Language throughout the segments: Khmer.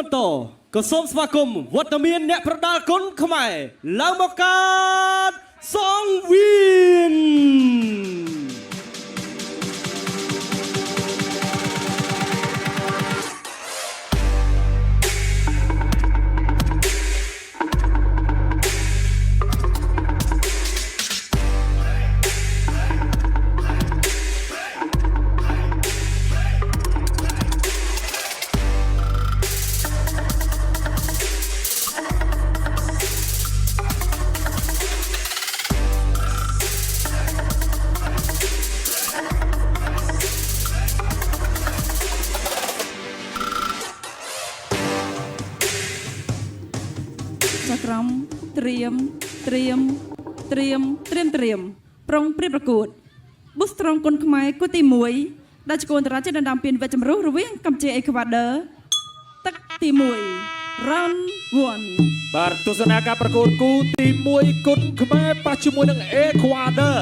បន្តក៏សូមស្វាគមន៍វត្តមានអ្នកប្រដាល់គុណខ្មែរឡើងមកកើតសងវៀនក្រមត្រៀមប្រុងព្រៀបប្រកួតបុស្ត្រងគុណខ្មែរគូទី1ដែលជាគូអន្តរជាតិដណ្ដើមពានវេជ្ជចម្រុះរវាងកម្ពុជាអេក្វាដ័រទឹកទី1 Round 1បាទទស្សនាការប្រកួតគូទី1គុណខ្មែរប៉ះជាមួយនឹងអេក្វាដ័រ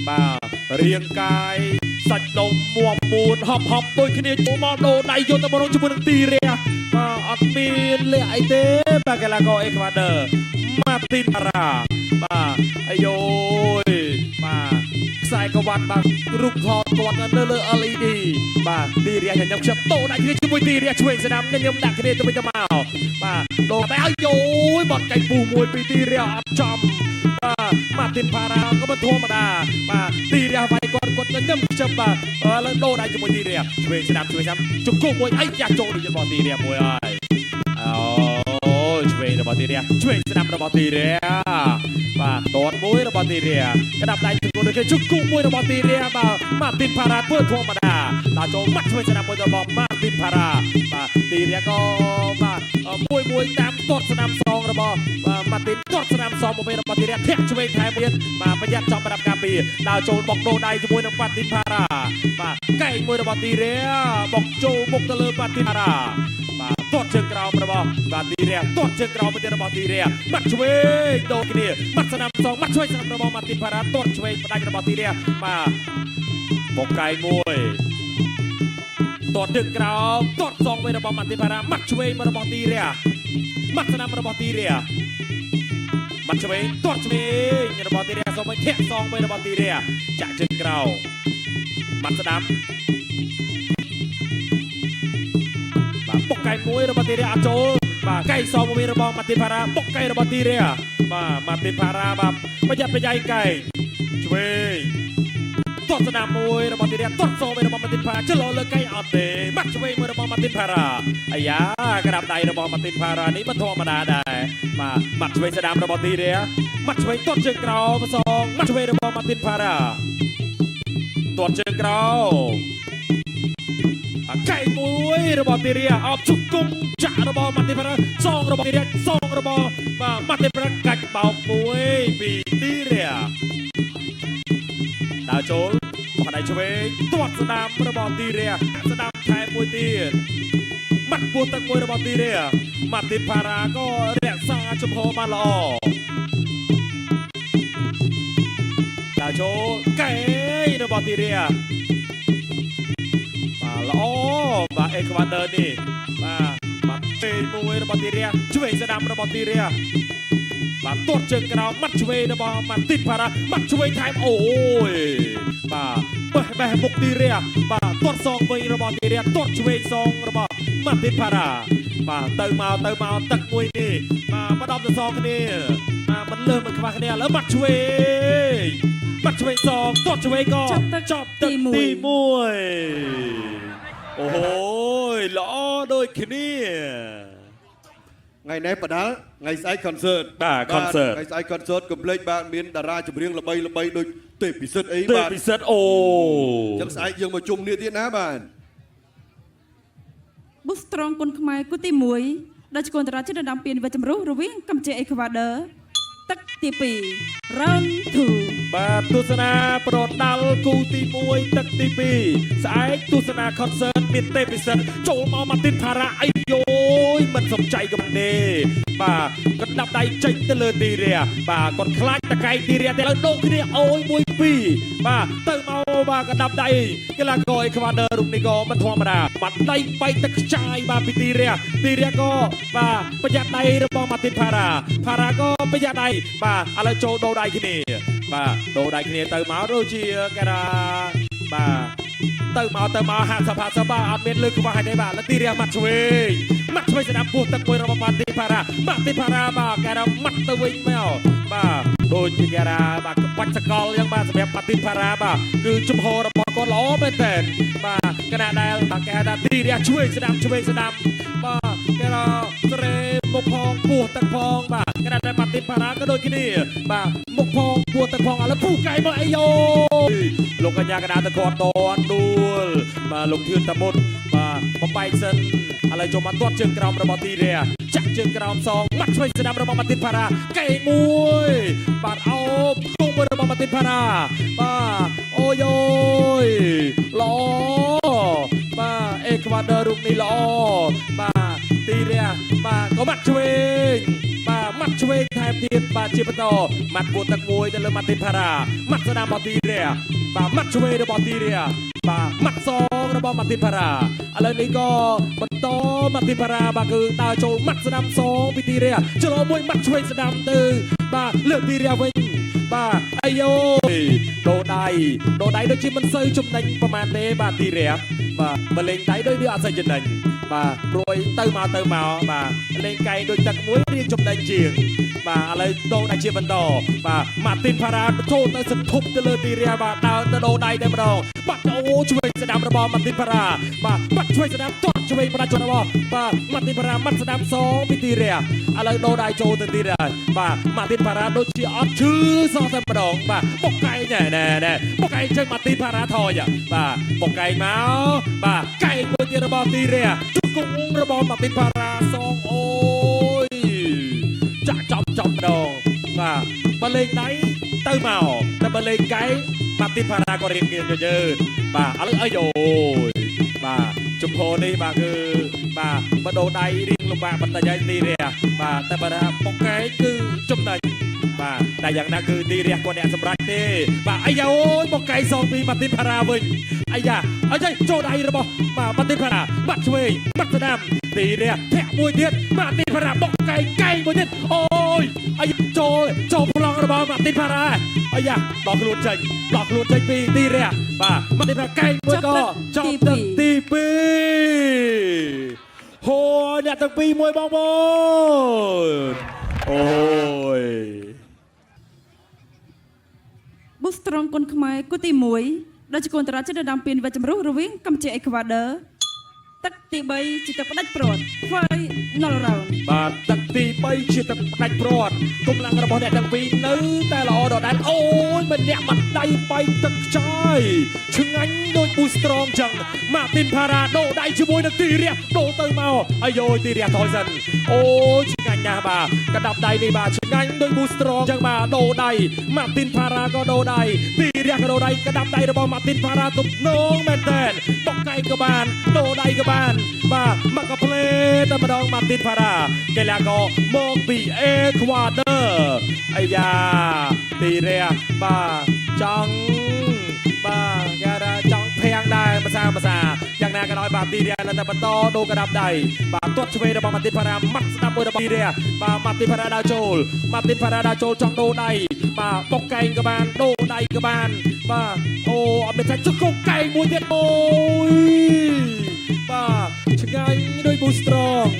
បាទរាងកាយសាច់ដុំមួមមួនហប់ដូចគ្នាចូលមកដូរដៃយកទៅម្ដងជាមួយនឹងទីរះបាទអត់មានលះអីទេបាទកីឡាករអេក្វាដ័រម៉ាទីនប៉ារ៉ាបាទអាយយបាទខ្សែក្រវ៉ាត់បាទរូបថតគាត់នៅលើ LED បាទទីរះញញឹមខ្ញុំតោដៃគ្នាជាមួយទីរះឆ្វេងស្ដាំញញឹមដាក់គ្នាទៅវិញទៅមកបាទដូរតែអាយយបាត់ចៃពូមួយពីទីរះអត់ចំបាទម៉ាទីនប៉ារ៉ាក៏មិនធម្មតាបាទទីរះវាយគាត់ញញឹមខ្ញុំបាទឡើងដូរដៃជាមួយទីរះឆ្វេងស្ដាំជង្គង់មួយអីយ៉ាស់ចូលដូចរបស់ទីរះមួយហើយឆ្វេងរបស់ទីរះឆ្វេងស្ដាំរបស់ទីរះបាទតតមួយរបស់ទីរះក្តាប់ដៃជង្គង់ដូចគេជង្គង់មួយរបស់ទីរះបាទម៉ាទីនប៉ារ៉ាធ្វើធម្មតាដល់ចូលម៉ាត់ឆ្វេងស្ដាំមួយរបស់ម៉ាទីនប៉ារ៉ាបាទទីរះក៏បាទមួយតាមតតស្ដាំសងរបស់ម៉ាទីនតតស្ដាំសងមួយរបស់ទីរះធាក់ឆ្វេងថែមទៀតបាទប្រយ័ត្នចំប្រដាប់ការពារដល់ចូលបុកដូរដៃជាមួយនឹងម៉ាទីនប៉ារ៉ាបាទកែងមួយរបស់ទីរះបុកចូលមុខទៅលើម៉ាទីនប៉ារ៉ាបាទតតជើងក្រោមរបស់បាទទីរះតតជើងក្រោមទៅរបស់ទីរះម៉ាត់ឆ្វេងដូរគ្នាម៉ាត់ស្ដាំសងម៉ាត់ឆ្វេងស្ដាំរបស់ម៉ាទីនប៉ារ៉ាតតឆ្វេងផ្ដាច់របស់ទីរះបាទបុកកែងមួយតតជើងក្រោមតតសងវិញរបស់ម៉ាទីនប៉ារ៉ាម៉ាត់ឆ្វេងរបស់ទីរះម៉ាត់ស្ដាំរបស់ទីរះម៉ាត់ឆ្វេងតតឆ្វេងរបស់ទីរះសងវិញធាក់សងវិញរបស់ទីរះចាក់ជើងក្រោមម៉ាត់ស្ដាំបុកកែមួយរបស់ទីរះអត់ចូលបាទកែសងមួយរបស់ម៉ាទីនប៉ារ៉ាបុកកែរបស់ទីរះបាទម៉ាទីនប៉ារ៉ាបាទប្រយ័ត្នប្រយែងកែឆ្វេងតតស្ដាំមួយរបស់ទីរះតតសងមួយរបស់ម៉ាទីនប៉ារ៉ាចលោលើកែអត់ទេម៉ាត់ឆ្វេងមួយរបស់ម៉ាទីនប៉ារ៉ាអាយ៉ាក្តាប់ដៃរបស់ម៉ាទីនប៉ារ៉ានេះមិនធម្មតាដែរបាទម៉ាត់ឆ្វេងស្ដាំរបស់ទីរះម៉ាត់ឆ្វេងតតជើងក្រោមសងម៉ាត់ឆ្វេងរបស់ម៉ាទីនប៉ារ៉ាតតជើងក្រោមកែមួយរបស់ទីរះអបជង្គង់ចាក់របស់ម៉ាទីនប៉ារ៉ាសងរបស់ទីរះសងរបស់ម៉ាទីនប៉ារ៉ាកាច់បោកមួយពីទីរះដើរចូលមកដៃឆ្វេងទាត់ស្ដាំរបស់ទីរះស្ដាំថែមមួយទៀតម៉ាត់ពោះទឹកមួយរបស់ទីរះម៉ាទីនប៉ារ៉ាក៏រក្សាចំហបានល្អដើរចូលកែរបស់ទីរះល្អបាទអេក្វាដ័រនេះបាទពេលមួយរបស់ទីរះឆ្វេងស្ដាំរបស់ទីរះបាទទាត់ជើងក្រោមម៉ាត់ឆ្វេងរបស់ម៉ាទីនប៉ារ៉ាម៉ាត់ឆ្វេងថែមអូយបាទបេះមុខទីរះបាទទាត់សងវិញរបស់ទីរះទាត់ឆ្វេងសងរបស់ម៉ាទីនប៉ារ៉ាបាទទៅមកទឹកមួយនេះបាទបដំទៅសងគ្នាបាទមិនលើមិនខ្វះគ្នាឥឡូវម៉ាត់ឆ្វេងសងទាត់ឆ្វេងក៏ចប់ទឹកទី1អូយល្អដូចគ្នាថ្ងៃនេះបដាល់ថ្ងៃស្អែក concert បាទ concert ថ្ងៃស្អែក concert កុំភ្លេចបាទមានតារាចម្រៀងល្បីដូចទេពពិសិដ្ឋអីបាទទេពពិសិដ្ឋអូចឹងស្អែកយើងមកជុំគ្នាទៀតណាបាទបុស្ត្រងគុណខ្មែរគូទី1ដែលជាគូអន្តរជាតិដណ្ដើមពានវេជ្ជចម្រុះរវាងកម្ពុជាអេក្វាដ័រទឹកទី2 Round 2បាទទស្សនាប្រដាល់គូទី1ទឹកទី2ស្អែកទស្សនា concert មានទេពពិសិដ្ឋចូលមកម៉ាទីនប៉ារ៉ាអីយោយមិនសំចៃកំទេបាទគាត់ដាក់ដៃចេញទៅលើទីរះបាទគាត់ខ្លាចតកែទីរះទៅលើដូរគ្នាអូយ1 2បាទទៅមក បាទកណ្ដាប់ដៃកីឡាករអេក្វាដ័ររូបនេះក៏មិនធម្មតាបាត់ដៃបែកទឹកខ្ចាយបាទពីទីរះក៏បាទប្រយ័ត្នដៃរបស់ម៉ាទីនផារ៉ាក៏ប្រយ័ត្នដៃបាទឥឡូវចូលដូរដៃគ្នាបាទដូរដៃគ្នាទៅមកដូចជាគេថាបាទទៅមក50បាទអត់មានលើកខ្វះទេបាទលទីរះម៉ាត់ឆ្វេងស្ដាប់ពោះទឹកមួយរបស់ម៉ាទីនផារ៉ាបាទគេថាម៉ាត់ទៅវិញមកបាទដូចជាគេថាបាទបាច់សកលយ៉ាងបាទសម្រាប់ម៉ាទីនផារ៉ាបាទគឺជំហររបស់គាត់ល្អមែនតើបាទគណៈដែលបាទគេថាទីរះឆ្វេងស្ដាប់បាទគេថាស្រេមុខផងពោះទឹកផងបាទគណៈដែលម៉ាទីនផារ៉ាក៏ដូចគ្នាបាទមុខផងពោះទឹកផងឥឡូវពុះកៃមកអីយោលោកកញ្ញាកណ្ដាលទៅគាត់តនដួលបាទលោកធឿនតាមុតបាទបំបែកសិនឥឡូវចូលមកទាត់ជើងក្រោមរបស់ទីរះចាក់ជើងក្រោមសងម៉ាត់ឆ្វេងស្ដាំរបស់ម៉ាទីនផារ៉ាកេមួយបាទអោបគង់មួយរបស់ម៉ាទីនផារ៉ាបាទអូយល្អបាទអេក្វាដ័ររូបនេះល្អបាទទីរះបាទក៏ម៉ាត់ឆ្វេងបាទម៉ាត់ឆ្វេងថែមទៀតបាទជាបន្តម៉ាត់ពួតទឹកមួយទៅលើម៉ាទីនផារ៉ាម៉ាត់ស្ដាំរបស់ទីរះបាទម៉ាត់ឆ្វេងរបស់ទីរះបាទម៉ាត់សងរបស់ម៉ាទីនផារ៉ាឥឡូវនេះក៏បន្តម៉ាទីនផារ៉ាបាទគឺដើរចូលម៉ាត់ស្ដាំសងពីទីរះច្រឡំមួយម៉ាត់ឆ្វេងស្ដាំទៅបាទលើកទីរះវិញបាទអាយដូរដៃដូចជាមិនសូវចំណេញប្រហែលទេបាទទីរះបាទបើលេងដៃដូចវាអត់សូវចំណេញបាទព្រួយទៅមកបាទលេងកែងដូចទឹកមួយរៀងចំណេញជាងបាទឥឡូវដូរដៃជាបន្តបាទម៉ាទីនផារ៉ាចូលទៅសន្ធប់ទៅលើទីរះបាទដើរទៅដូរដៃតែម្ដងបាត់អូឆ្វេងស្ដាំរបស់ម៉ាទីនផារ៉ាបាទបាត់ឆ្វេងស្ដាំទាត់ឆ្វេងបដាច់របស់បាទម៉ាទីនផារ៉ាម៉ាត់ស្ដាំសងពីទីរះឥឡូវដូរដៃចូលទៅទីរះបាទម៉ាទីនផារ៉ាដូចជាអត់ឈឺសោះតែម្ដងបាទបុកកែងណែបុកកែងជើងម៉ាទីនផារ៉ាថយបាទបុកកែងមកបាទកែងមួយទៀតរបស់ទីរះជង្គង់របស់ម៉ាទីនផារ៉ាសងអូយចាក់ចំម្ដងបាទបើលេងដៃទៅមកតែបើលេងកែងម៉ាទីនផារ៉ាក៏រៀងយឺតបាទឥឡូវអីយោបាទជំហរនេះបាទគឺបាទបដូរដៃរៀងលំបាកបន្តិចហើយទីរះបាទតែបើថាបុកកែងគឺចំណេញបាទតែយ៉ាងណាគឺទីរះគាត់អ្នកសម្រេចទេបាទអាយ៉ាអូយបុកកែងសងពីម៉ាទីនផារ៉ាវិញអាយ៉ាអញ្ចឹងចូលដៃរបស់បាទម៉ាទីនផារ៉ាបាត់ឆ្វេងបាត់ស្ដាំទីរះធាក់មួយទៀតម៉ាទីនផារ៉ាបុកកែងមួយទៀតអូយអាយ៉ាចូលប្លង់របស់ម៉ាទីនផារ៉ាអាយ៉ាដល់ខ្លួនចេញពីទីរះបាទម៉ាទីនផារ៉ាកែងមួយក៏ចប់ទឹកទី2ហូអ្នកទាំងពីរមួយបងប្អូនអូយ បុស្ត្រង់គុនខ្មែរគូទី1ដែលជាកូនតារាជាតិដើមពីនវេចម្រុះរវាងកម្ពុជាអេក្វាដ័រទឹកទី3ជាទឹកផ្ដាច់ព្រាត់ Final Round បាទទឹកទី3ជាទឹកផ្ដាច់ព្រាត់កម្លាំងរបស់អ្នកទាំងពីរនៅតែល្អដដែលអូយម្នាក់បាត់ដៃបែកទឹកខ្ចាយឆ្ងាញ់ដូចប៊ូស្ត្រង់ចឹងម៉ាទីនផារ៉ាដូរដៃជាមួយនឹងទីរះដូរទៅមកអាយទីរះថយសិនអូយឆ្ងាញ់ណាស់បាទកណ្ដាប់ដៃនេះបាទឆ្ងាញ់ដូចប៊ូស្ត្រង់ចឹងបាទដូរដៃម៉ាទីនផារ៉ាក៏ដូរដៃទីរះក៏ដូរដៃកណ្ដាប់ដៃរបស់ម៉ាទីនផារ៉ាទំនងមែនតើបុកកែងក៏បានដូរដៃក៏បានបាទមកកាផ្លេតែម្ដងម៉ាទីនផារ៉ាកីឡាករមកពីអេក្វាដ័រអាយ៉ាទីរះបាទចង់បាទគេថាចង់ភាំងដែរភាសាយ៉ាងណាក៏ដោយបាទទីរះនៅតែបន្តដូរកណ្ដាប់ដៃបាទទាត់ឆ្វេងរបស់ម៉ាទីនផារ៉ាម៉ាត់ស្ដាប់មួយរបស់ទីរះបាទម៉ាទីនផារ៉ាដើរចូលចង់ដូរដៃបាទបុកកែងក៏បានដូរដៃក៏បានបាទអូអត់មានថាជុកកែងមួយទៀតអូយបាទឆ្ងាញ់ដោយប៊ូស្ត្រង់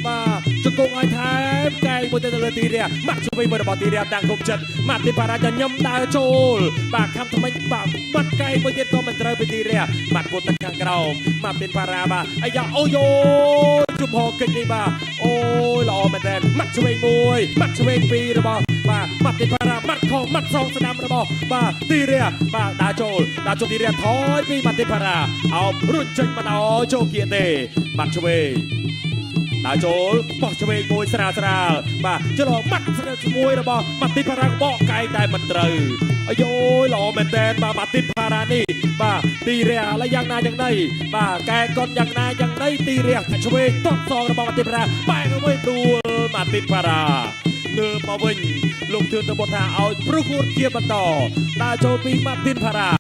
បាទជង្គង់ឲ្យថែមកែងមួយទៅលើទីរះម៉ាត់ឆ្វេងមួយរបស់ទីរះតាំងគុំចិត្តម៉ាទីនផារ៉ាញញឹមដើរចូលបាទខំថ្មិញបាទម៉ាត់កែងមួយទៀតក៏មិនត្រូវពីទីរះម៉ាត់ពុតទឹកខាងក្រោមម៉ាទីនផារ៉ាបាទអាយ៉ាអូយជំហរកិច្ចនេះបាទអូយល្អមែនតើម៉ាត់ឆ្វេងមួយម៉ាត់ឆ្វេងពីររបស់បាទម៉ាទីនផារ៉ាម៉ាត់ខំម៉ាត់សងស្ដាំរបស់បាទទីរះបាទដើរចូលទីរះថយពីម៉ាទីនផារ៉ាអោបរុញចេញមកដល់ចូលគៀទេម៉ាត់ឆ្វេងដើរចូលបោះឆ្វេងមួយស្រាលបាទច្រឡំម៉ាត់ជាមួយរបស់ម៉ាទីនផារ៉ាបកកែងតែមិនត្រូវអាយល្អមែនតើបាទម៉ាទីនផារ៉ានេះបាទទីរះឡើយយ៉ាងណាយ៉ាងណីបាទកែកត់យ៉ាងណាយ៉ាងណីទីរះឆ្វេងទាត់សងរបស់ម៉ាទីនផារ៉ាបែកមួយដួលម៉ាទីនផារ៉ាលើមកវិញលោកទឿនទៅបុតថាឲ្យប្រកួតជាបន្តដើរចូលពីម៉ាទីនផារ៉ា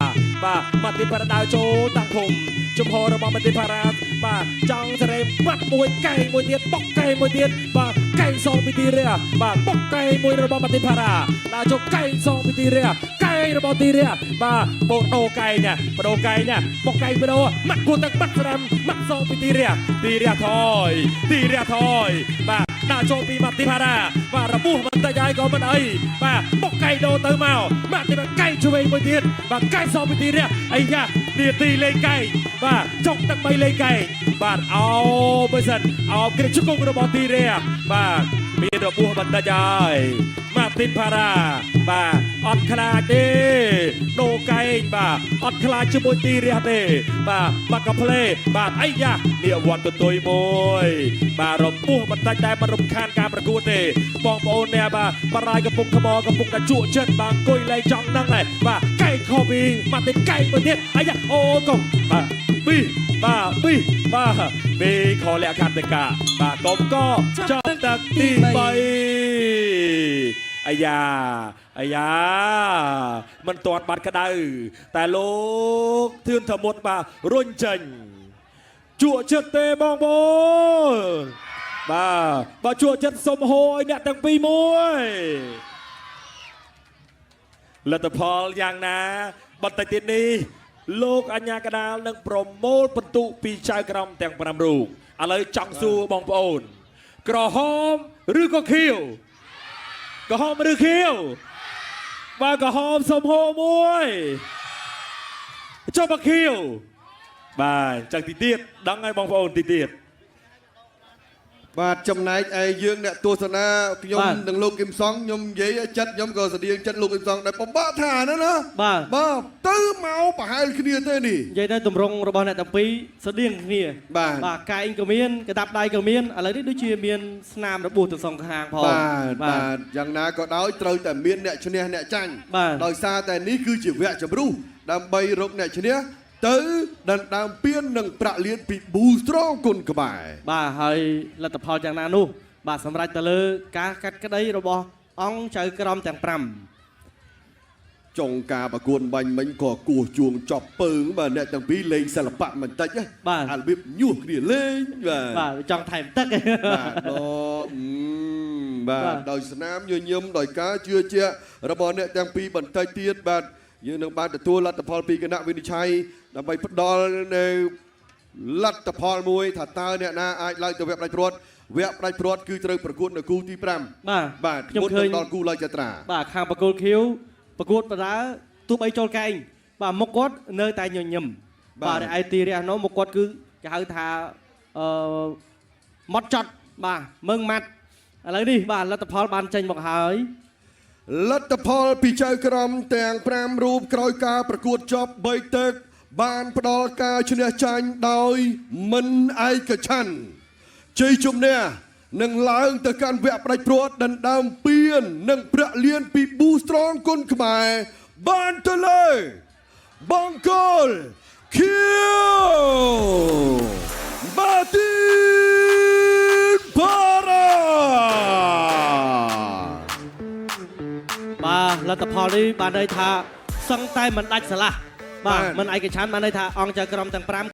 បាទម៉ាទីនផារ៉ាដើរចូលតាំងភូមិជំហររបស់ម៉ាទីនផារ៉ាបាទចង់សេរីបាត់មួយកែងមួយទៀតបុកកែងមួយទៀតបាទកែងសងពីទីរះបាទបុកកែងមួយរបស់ម៉ាទីនផារ៉ាដើរចូលកែងសងពីទីរះកែងរបស់ទីរះបាទបដូរកែងណាបដូរកែងណាបុកកែងបដូរម៉ាត់គួរទឹកបាត់ស្រាំម៉ាត់សងពីទីរះថយបាទដើរចូលពីម៉ាទីនផារ៉ាបាទរបួសបន្តិចហើយក៏មិនអីបាទបុកកែងដូរទៅមកម៉ាទីនកែងឆ្វេងមួយទៀតបាទកែងសងពីទីរះអីយ៉ានាទីលេងកែងបាទចុកទឹក3លេងកែងបាទអោបើសិនអោគ្រាជង្គង់របស់ទីរះបាទមានរបួសបន្តិចហើយម៉ាទីនផារ៉ាបាទអត់ខ្លាចទេដូរកែងបាទអត់ខ្លាចជាមួយទីរះទេបាទកាផ្លេបាទអីយ៉ានេះវត្តទុយមួយបាទរបួសបន្តិចតែមិនរំខានការប្រកួតទេបងប្អូនអ្នកបាទបារាយកំពុងថ្មកំពុងតែជក់ចិត្តបាទអង្គុយលេងចង់ហ្នឹងហើយបាទកែងខូវីម៉ាទីនកែងមួយទៀតអីយ៉ាអូកុំបាទពីខលក្ខន្តិកាបាទកុំក៏ចប់ទឹកទី3អាយ៉ាមិនទាន់បាត់ក្តៅតែលោកធឿនធមុតបាទរុញចេញជក់ចិត្តទេបងប្អូនបាទជក់ចិត្តសុំហូរឲ្យអ្នកទាំងពីរមួយលទ្ធផលយ៉ាងណាបន្តិចទៀតនេះលោកអញ្ញាកដាលនឹងប្រមូលបន្ទុកពីចៅក្រមទាំង5រូបឥឡូវចង់សួរបងប្អូនក្រហមឬក៏ខៀវក្រហមឬខៀវបាទក្រហមសុំហូរមួយចុះមកខៀវបាទចឹងទីទៀតដឹងហើយបងប្អូនទីទៀតបាទចំណែកឯយើងអ្នកទស្សនាខ្ញុំនិងលោកគឹមសុងខ្ញុំនិយាយចិត្តខ្ញុំក៏ស្តៀងចិត្តលោកគឹមសុងដែរពិបាកថាណាបាទទៅមកប្រហែលគ្នាទេនេះនិយាយទៅតម្រងរបស់អ្នកទាំងពីរស្តៀងគ្នាបាទកែងក៏មានកដាប់ដៃក៏មានឥឡូវនេះដូចជាមានស្នាមរបួសទាំងសងខាងផងបាទយ៉ាងណាក៏ដោយត្រូវតែមានអ្នកឈ្នះអ្នកចាញ់ដោយសារតែនេះគឺជាវគ្គជម្រុះដើម្បីរកអ្នកឈ្នះទៅដណ្ដើមពាននិងប្រាក់លានពី Boostrong គុណខ្មែរបាទហើយលទ្ធផលយ៉ាងណានោះបាទសម្រាប់ទៅលើការកាត់ក្តីរបស់អង្គចៅក្រមទាំង5ចុងការប្រកួតបាញ់មិញក៏គោះជួងចប់ពើងបាទអ្នកទាំងពីរលេងសិល្បៈបន្តិចបាទអារបៀបញុះគ្នាលេងបាទចង់ថែមទឹកបាទដោយស្នាមញញឹមដោយការជឿជាក់របស់អ្នកទាំងពីរបន្តិចទៀតបាទយើងនឹងបានទទួលលទ្ធផលពីគណៈវិនិច្ឆ័យដើម្បីផ្ដល់នៅលទ្ធផលមួយថាតើអ្នកណាអាចឡើងទៅវគ្គផ្ដាច់ព្រាត់គឺត្រូវប្រកួតនៅគូទី5បាទខ្ញុំឃើញដល់គូឡើយចត្រាបាទខាងបកគលខៀវប្រកួតបដាទោះបីចូលកែងបាទមុខគាត់នៅតែញញឹមបាទឯទីរះនោះមុខគាត់គឺគេហៅថាម៉ត់ចត់បាទមើងម៉ាត់ឥឡូវនេះបាទលទ្ធផលបានចេញមកហើយលទ្ធផលពីចៅក្រមទាំង5រូបក្រោយការប្រកួតចប់3ទឹកបានផ្ដល់ការឈ្នះចាញ់ដោយមិនឯកច្ឆន្ទជ័យជំនះនឹងឡើងទៅកាន់វគ្គផ្ដាច់ព្រាត់ដណ្ដើមពាននិងប្រាក់លានពី Boostrong គុណខ្មែរបានទៅលើបង្គោលខៀវម៉ាទីនផារ៉ាបាទលទ្ធផលនេះបានន័យថាសឹងតែមិនដាច់ស្រឡះបាទមិនឯកច្ឆន្ទបានន័យថាអង្គចៅក្រមទាំង5